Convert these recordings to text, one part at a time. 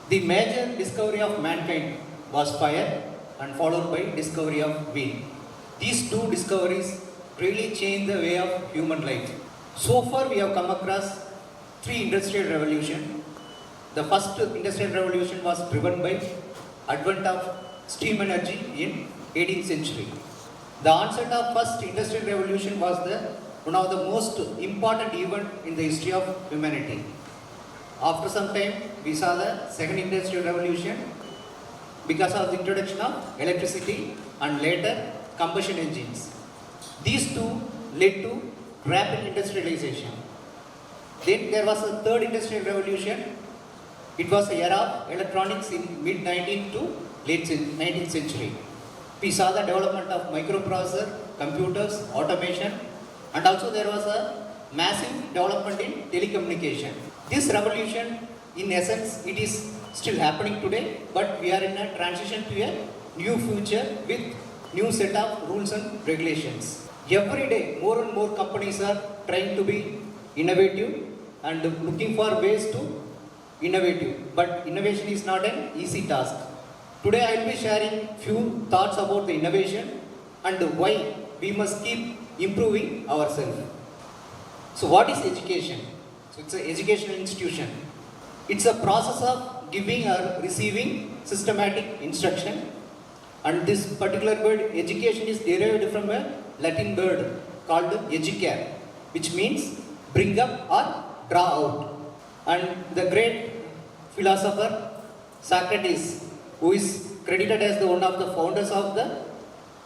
The major discovery of mankind was fire and followed by discovery of wind. These two discoveries really changed the way of human life. So far we have come across three industrial revolutions. The first industrial revolution was driven by advent of steam energy in 18th century. The onset of first industrial revolution was one of the most important event in the history of humanity. After some time, we saw the second industrial revolution because of the introduction of electricity and later combustion engines. These two led to rapid industrialization. Then there was a third industrial revolution. It was the era of electronics in mid-19th to late 19th century. We saw the development of microprocessor, computers, automation, and also there was a massive development in telecommunication. This revolution, in essence, it is still happening today, but we are in a transition to a new future with new set of rules and regulations. Every day, more and more companies are trying to be innovative and looking for ways to innovative. But innovation is not an easy task. Today I will be sharing few thoughts about the innovation and why we must keep improving ourselves. So what is education? So it's an educational institution. It's a process of giving or receiving systematic instruction. And this particular word education is derived from a Latin word called educare, which means bring up or draw out. And the great philosopher Socrates, who is credited as one of the founders of the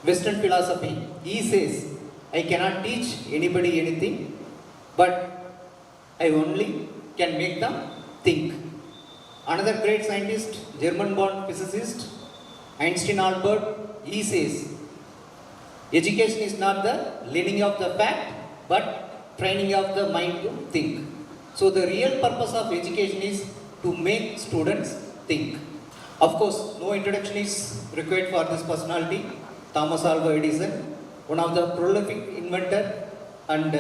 Western philosophy, he says, I cannot teach anybody anything, but I only can make them think. Another great scientist, German-born physicist, Einstein Albert, he says, education is not the learning of the fact, but training of the mind to think. So the real purpose of education is to make students think. Of course, no introduction is required for this personality, Thomas Alva Edison, one of the prolific inventor, and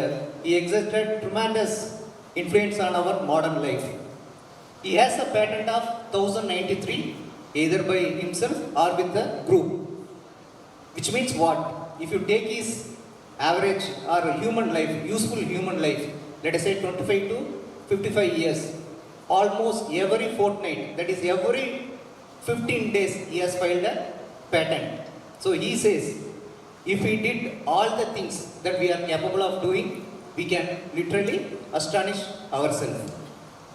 he exerted tremendous influence on our modern life. He has a patent of 1093, either by himself or with the group. Which means what? If you take his average or human life, useful human life, let us say 25 to 55 years, almost every fortnight, that is every 15 days, he has filed a patent. So he says, if we did all the things that we are capable of doing, we can literally astonish ourselves.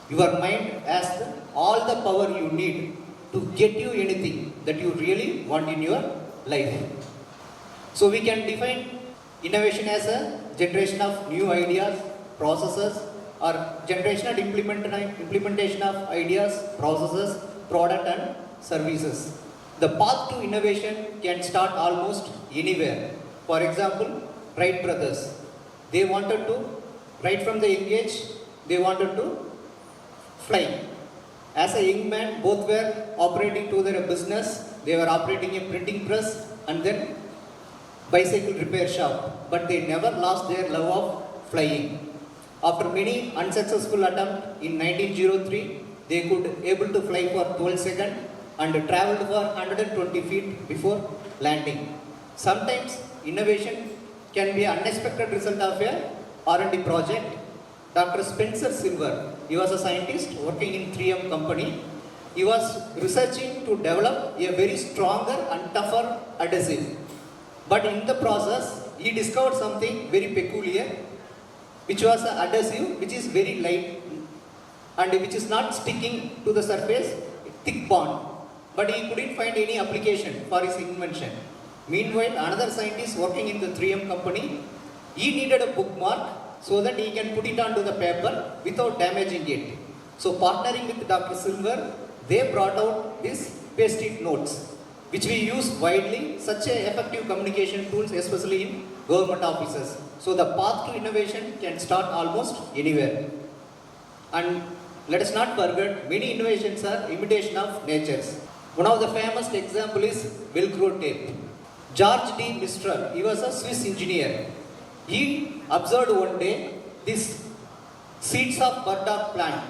Your mind has all the power you need to get you anything that you really want in your life. So we can define innovation as a generation of new ideas, processes, or generational implementation of ideas, processes, product and services. The path to innovation can start almost anywhere. For example, Wright brothers. They wanted to, right from the young age, they wanted to fly. As a young man, both were operating to their business. They were operating a printing press and then bicycle repair shop. But they never lost their love of flying. After many unsuccessful attempts in 1903, they could able to fly for 12 seconds and traveled for 120 feet before landing. Sometimes innovation can be an unexpected result of a R&D project. Dr. Spencer Silver, he was a scientist working in 3M company. He was researching to develop a very stronger and tougher adhesive. But in the process, he discovered something very peculiar, which was an adhesive which is very light and which is not sticking to the surface, thick bond. But he couldn't find any application for his invention. Meanwhile, another scientist working in the 3M company, he needed a bookmark so that he can put it onto the paper without damaging it. So partnering with Dr. Silver, they brought out these Post-it notes, which we use widely, such a effective communication tools, especially in government offices. So the path to innovation can start almost anywhere. And let us not forget, many innovations are imitation of nature's. One of the famous example is Velcro tape. George D. Mistral, he was a Swiss engineer. He observed one day this seeds of burdock plant.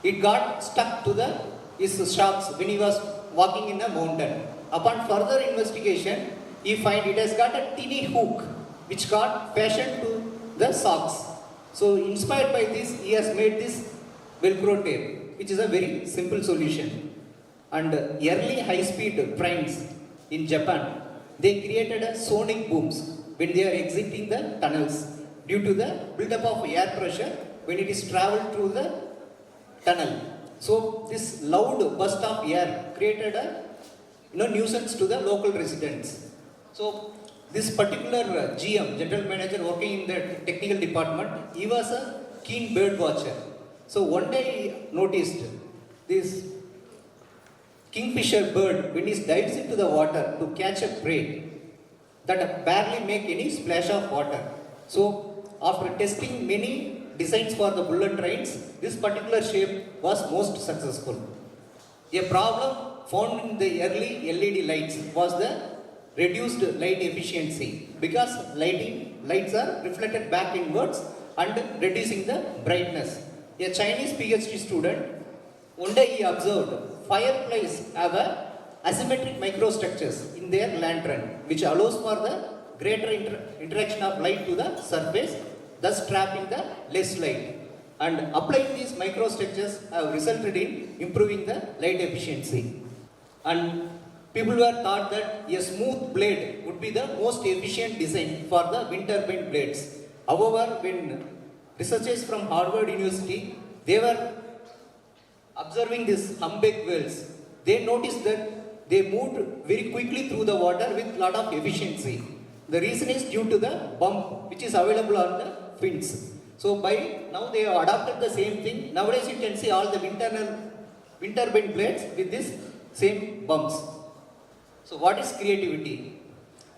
It got stuck to the his socks when he was walking in a mountain. Upon further investigation, he find it has got a tiny hook which got fashioned to the socks. So inspired by this, he has made this Velcro tape, which is a very simple solution. And early high-speed trains in Japan, they created a sonic booms when they are exiting the tunnels due to the buildup of air pressure when it is traveled through the tunnel. So this loud burst of air created a nuisance to the local residents. So this particular GM, general manager working in the technical department, he was a keen bird watcher. So one day he noticed this kingfisher bird when it dives into the water to catch a prey that barely make any splash of water. So after testing many designs for the bullet trains, this particular shape was most successful. A problem found in the early LED lights was the reduced light efficiency because lights are reflected back inwards and reducing the brightness. A Chinese PhD student, one day he observed fireflies have a asymmetric microstructures in their lantern which allows for the greater interaction of light to the surface, thus trapping the less light. And applying these microstructures have resulted in improving the light efficiency. And people were thought that a smooth blade would be the most efficient design for the wind turbine blades. However, when researchers from Harvard University, they were observing these humpback whales, they noticed that they moved very quickly through the water with lot of efficiency. The reason is due to the bump which is available on the fins. So by now they have adopted the same thing. Nowadays you can see all the wind turbine blades with this same bumps. So what is creativity?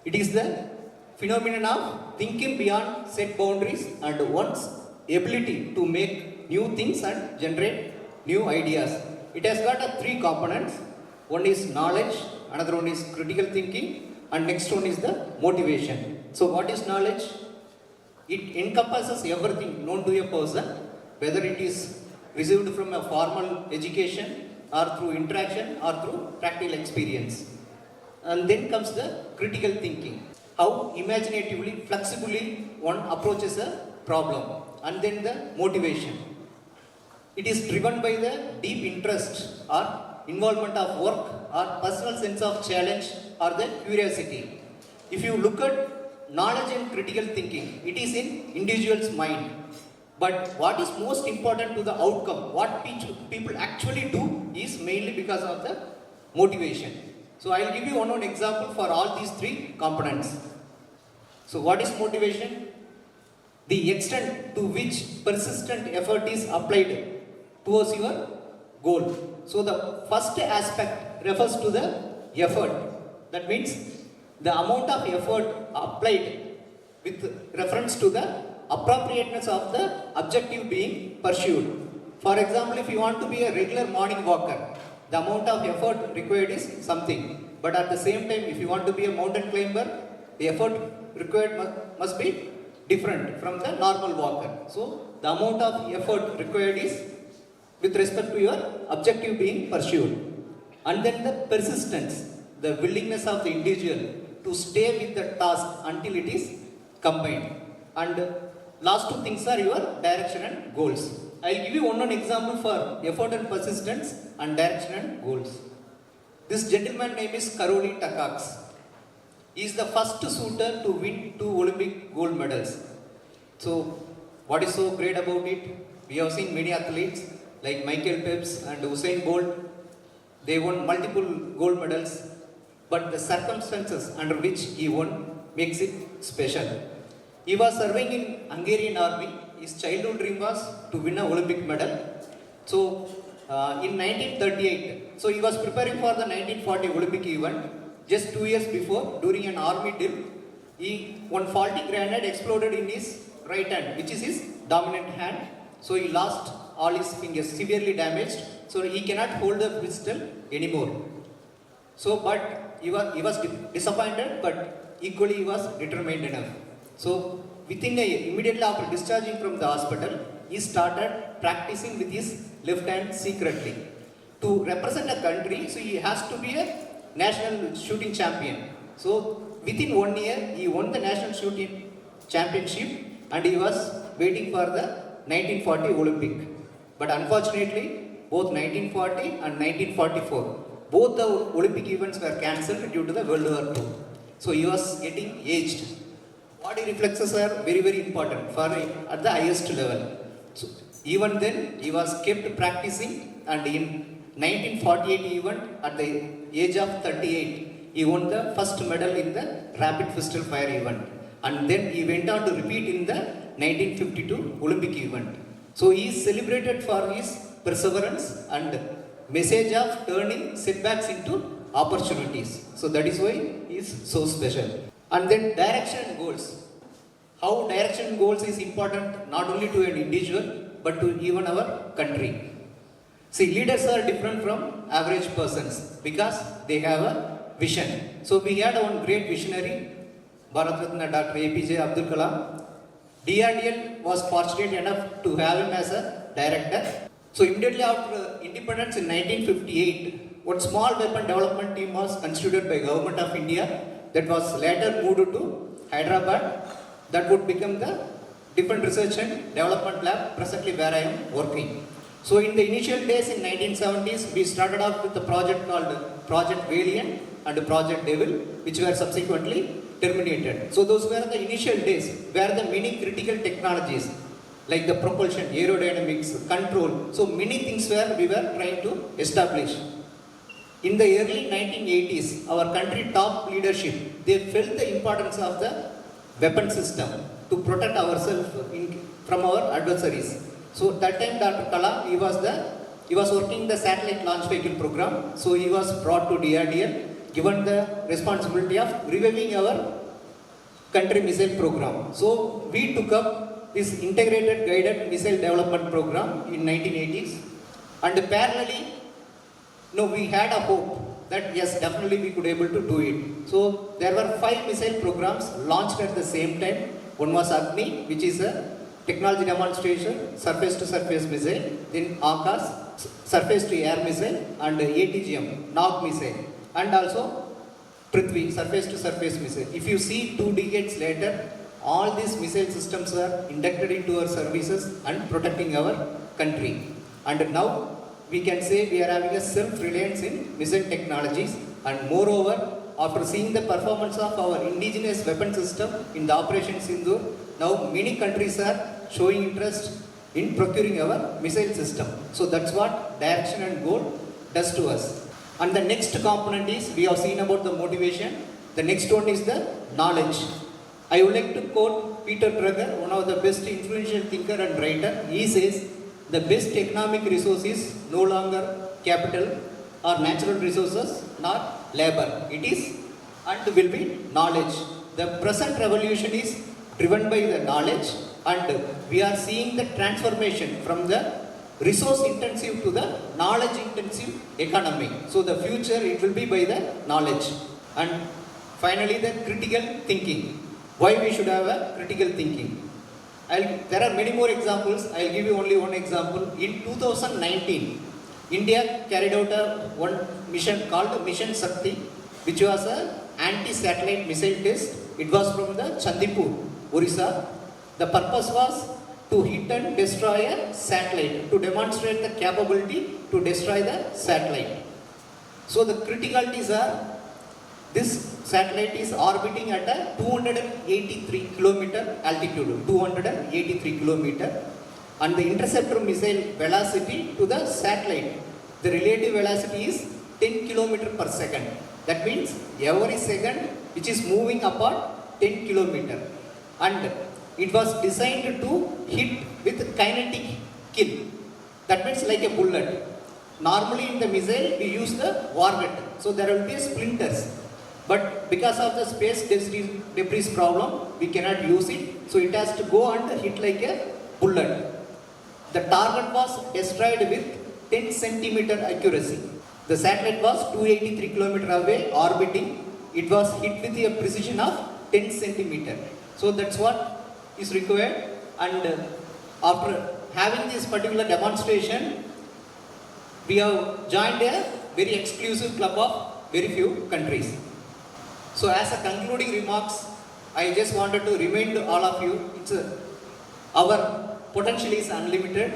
It is the phenomenon of thinking beyond set boundaries and one's ability to make new things and generate new ideas. It has got three components. One is knowledge, another one is critical thinking, and next one is the motivation. So what is knowledge? It encompasses everything known to a person, whether it is received from a formal education or through interaction or through practical experience. And then comes the critical thinking, how imaginatively, flexibly one approaches a problem, and then the motivation. It is driven by the deep interest or involvement of work or personal sense of challenge or the curiosity. If you look at knowledge and critical thinking, it is in individual's mind. But what is most important to the outcome, what people actually do is mainly because of the motivation. So I will give you one example for all these three components. So what is motivation? The extent to which persistent effort is applied towards your goal. So the first aspect refers to the effort. That means the amount of effort applied with reference to the appropriateness of the objective being pursued. For example, if you want to be a regular morning walker, the amount of effort required is something. But at the same time, if you want to be a mountain climber, the effort required must be different from the normal walker. So the amount of effort required is with respect to your objective being pursued. And then the persistence, the willingness of the individual to stay with the task until it is combined. And last two things are your direction and goals. I will give you one example for effort and persistence and direction and goals. This gentleman name is Karoli Takacs. He is the first shooter to win 2 Olympic gold medals. So what is so great about it? We have seen many athletes like Michael Phelps and Usain Bolt. They won multiple gold medals, but the circumstances under which he won makes it special. He was serving in Hungarian army. His childhood dream was to win an Olympic medal. So in 1938, so he was preparing for the 1940 Olympic event. Just 2 years before, during an army drill, one faulty grenade exploded in his right hand, which is his dominant hand. So he lost all his fingers, severely damaged. So he cannot hold the pistol anymore. So, but he was disappointed, but equally he was determined enough. So immediately after discharging from the hospital, he started practicing with his left hand secretly. to represent a country, so he has to be a national shooting champion. So within 1 year, he won the national shooting championship and he was waiting for the 1940 Olympic. But unfortunately, both 1940 and 1944, both the Olympic events were cancelled due to the World War II. So he was getting aged. Body reflexes are very, very important for at the highest level. So even then, he was kept practicing, and in 1948 event, at the age of 38, he won the first medal in the rapid pistol fire event. And then he went on to repeat in the 1952 Olympic event. So he is celebrated for his perseverance and message of turning setbacks into opportunities. So that is why he is so special. And then direction and goals. How direction and goals is important not only to an individual but to even our country. See, leaders are different from average persons because they have a vision. So we had one great visionary, Bharat Ratna Dr. APJ Abdul Kalam. DRDL was fortunate enough to have him as a director. So immediately after independence in 1958, one small weapon development team was constituted by Government of India that was later moved to Hyderabad. That would become the Defense Research and Development Lab, presently where I am working. So in the initial days in 1970s, we started off with a project called Project Valiant and Project Devil, which were subsequently terminated. So those were the initial days where the many critical technologies like the propulsion, aerodynamics, control, so many things were we were trying to establish. In the early 1980s, our country top leadership, they felt the importance of the weapon system to protect ourselves from our adversaries. So that time Dr. Kalam, he was working the satellite launch vehicle program. So he was brought to DRDL, given the responsibility of reviving our country missile program. So we took up this integrated guided missile development program in 1980s, and parallelly, we had a hope that yes, definitely we could able to do it. So there were 5 missile programs launched at the same time. One was Agni, which is a technology demonstration, surface to surface missile, then Akash, surface to air missile, and ATGM, NOG missile, and also Prithvi, surface to surface missile. If you see 2 decades later, all these missile systems are inducted into our services and protecting our country. And now we can say we are having a self-reliance in missile technologies, and moreover, after seeing the performance of our indigenous weapon system in the Operation Sindoor, now many countries are showing interest in procuring our missile system. So that's what direction and goal does to us. And the next component is, we have seen about the motivation, the next one is the knowledge. I would like to quote Peter Drucker, one of the best influential thinker and writer. He says, the best economic resource is no longer capital or natural resources nor labor. It is and will be knowledge. The present revolution is driven by the knowledge, and we are seeing the transformation from the resource intensive to the knowledge intensive economy. So the future, it will be by the knowledge. And finally, the critical thinking. Why we should have a critical thinking? There are many more examples. I'll give you only one example. In 2019, India carried out one mission called Mission Shakti, which was an anti-satellite missile test. It was from the Chandipur, Orissa. The purpose was to hit and destroy a satellite, to demonstrate the capability to destroy the satellite. So the criticalities are, this satellite is orbiting at a 283 kilometer altitude, 283 kilometer, and the interceptor missile velocity to the satellite, the relative velocity is 10 kilometer per second. That means every second which is moving apart 10 kilometer, and it was designed to hit with kinetic kill. That means like a bullet. Normally in the missile we use the warhead, so there will be splinters. But because of the space debris problem, we cannot use it. So it has to go and hit like a bullet. The target was destroyed with 10 centimeter accuracy. The satellite was 283 kilometer away orbiting. It was hit with a precision of 10 centimeter. So that's what is required. And after having this particular demonstration, We have joined a very exclusive club of very few countries. So as a concluding remarks, I just wanted to remind all of you, our potential is unlimited.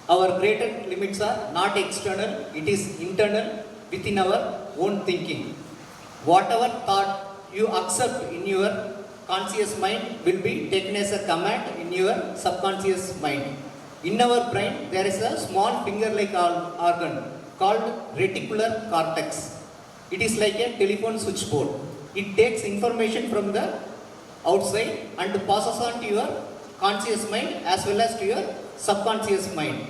Our greatest limits are not external, it is internal within our own thinking. Whatever thought you accept in your conscious mind will be taken as a command in your subconscious mind. In our brain, there is a small finger-like organ called reticular cortex. It is like a telephone switchboard. It takes information from the outside and passes on to your conscious mind as well as to your subconscious mind.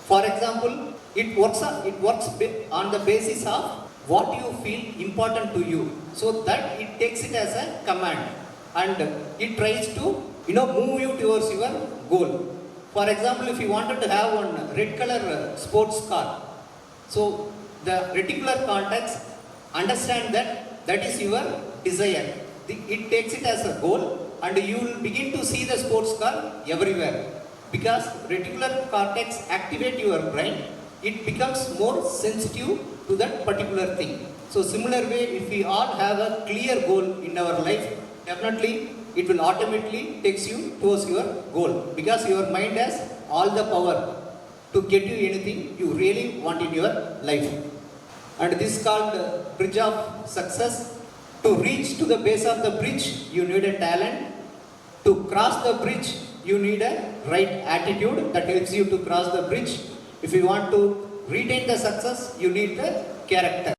For example, it works on the basis of what you feel important to you, so that it takes it as a command and it tries to move you towards your goal. For example, if you wanted to have one red color sports car, so the reticular cortex understand that is your desire. It takes it as a goal and you will begin to see the sports car everywhere. Because reticular cortex activate your brain, it becomes more sensitive to that particular thing. So similar way, if we all have a clear goal in our life, definitely it will automatically takes you towards your goal. Because your mind has all the power to get you anything you really want in your life. And this is called bridge of success. To reach to the base of the bridge, you need a talent. To cross the bridge, you need a right attitude that helps you to cross the bridge. If you want to retain the success, you need the character.